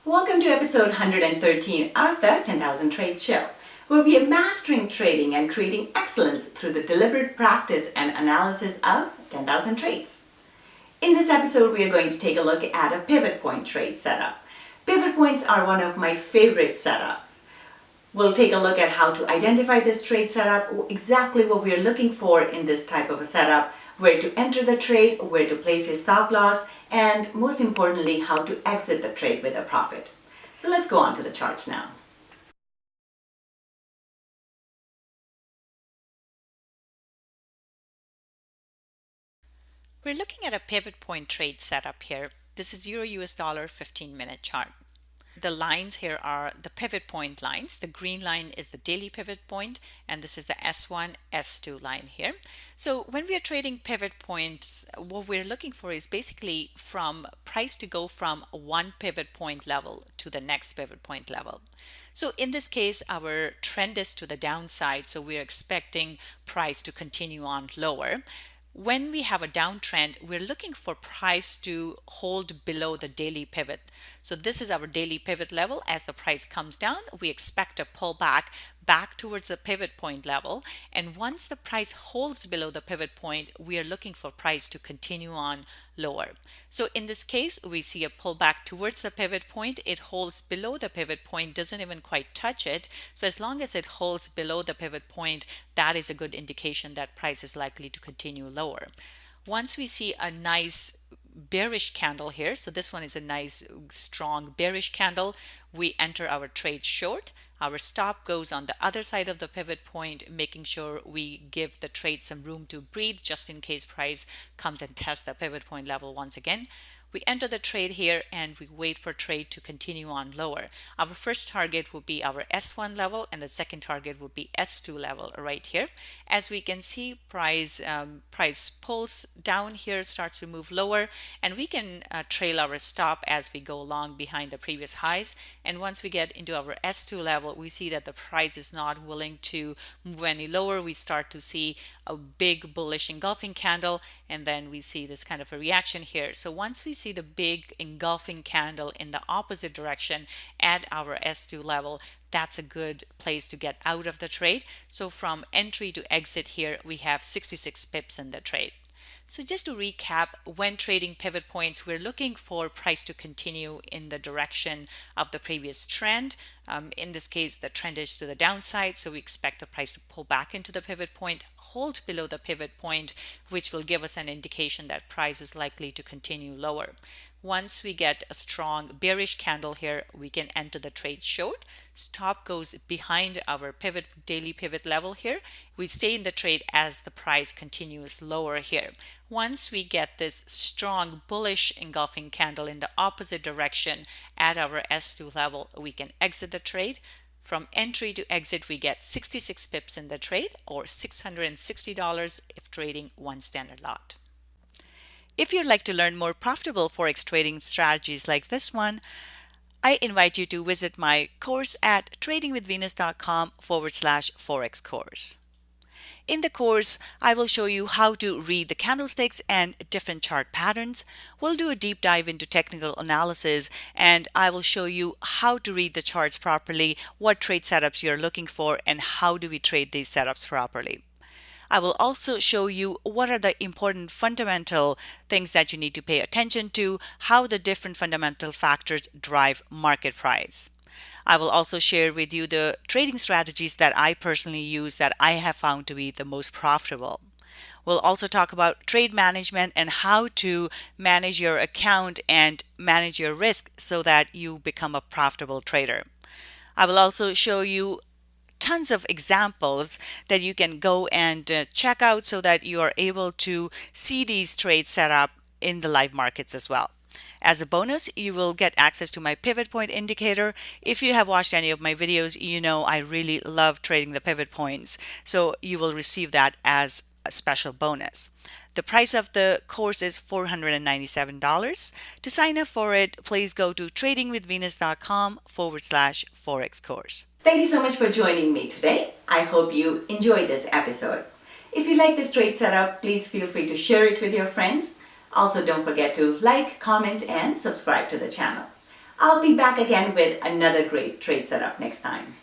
Welcome to episode 113 of the 10,000 Trade Show, where we are mastering trading and creating excellence through the deliberate practice and analysis of 10,000 trades. In this episode, we are going to take a look at a pivot point trade setup. Pivot points are one of my favorite setups. We'll take a look at how to identify this trade setup, exactly what we are looking for in this type of a setup, where to enter the trade, where to place your stop loss, and most importantly, how to exit the trade with a profit. So let's go on to the charts now. We're looking at a pivot point trade setup here. This is Euro US dollar 15-minute chart. The lines here are the pivot point lines. The green line is the daily pivot point, and this is the S1, S2 line here. So when we are trading pivot points, what we're looking for is basically from price to go from one pivot point level to the next pivot point level. So in this case, our trend is to the downside, so we're expecting price to continue on lower. When we have a downtrend, we're looking for price to hold below the daily pivot. So this is our daily pivot level. As the price comes down, we expect a pullback back towards the pivot point level. And once the price holds below the pivot point, we are looking for price to continue on lower. So in this case, we see a pullback towards the pivot point. It holds below the pivot point, doesn't even quite touch it. So as long as it holds below the pivot point, that is a good indication that price is likely to continue lower. Once we see a nice bearish candle here, so this one is a nice strong bearish candle, we enter our trade short. Our stop goes on the other side of the pivot point, making sure we give the trade some room to breathe just in case price comes and tests the pivot point level once again. We enter the trade here and we wait for trade to continue on lower. Our first target will be our S1 level and the second target will be S2 level right here. As we can see, price pulls down here, starts to move lower, and we can trail our stop as we go along behind the previous highs. And once we get into our S2 level, we see that the price is not willing to move any lower. We start to see a big bullish engulfing candle, and then we see this kind of a reaction here. So once we see the big engulfing candle in the opposite direction at our S2 level, that's a good place to get out of the trade. So from entry to exit here, we have 66 pips in the trade. So just to recap, when trading pivot points, we're looking for price to continue in the direction of the previous trend. In this case, the trend is to the downside, so we expect the price to pull back into the pivot point, hold below the pivot point, which will give us an indication that price is likely to continue lower. Once we get a strong bearish candle here, we can enter the trade short. Stop goes behind our daily pivot level here. We stay in the trade as the price continues lower here. Once we get this strong bullish engulfing candle in the opposite direction at our S2 level, we can exit the trade. From entry to exit, we get 66 pips in the trade, or $660 if trading one standard lot. If you'd like to learn more profitable Forex trading strategies like this one, I invite you to visit my course at tradingwithvenus.com/Forex course. In the course, I will show you how to read the candlesticks and different chart patterns. We'll do a deep dive into technical analysis, and I will show you how to read the charts properly, what trade setups you're looking for, and how do we trade these setups properly. I will also show you what are the important fundamental things that you need to pay attention to, how the different fundamental factors drive market price. I will also share with you the trading strategies that I personally use that I have found to be the most profitable. We'll also talk about trade management and how to manage your account and manage your risk so that you become a profitable trader. I will also show you tons of examples that you can go and check out so that you are able to see these trades set up in the live markets as well. As a bonus, you will get access to my pivot point indicator. If you have watched any of my videos, you know I really love trading the pivot points, so you will receive that as a special bonus. The price of the course is $497. To sign up for it, please go to tradingwithvenus.com/Forex course. Thank you so much for joining me today. I hope you enjoyed this episode. If you like this trade setup, please feel free to share it with your friends. Also, don't forget to like, comment, and subscribe to the channel. I'll be back again with another great trade setup next time.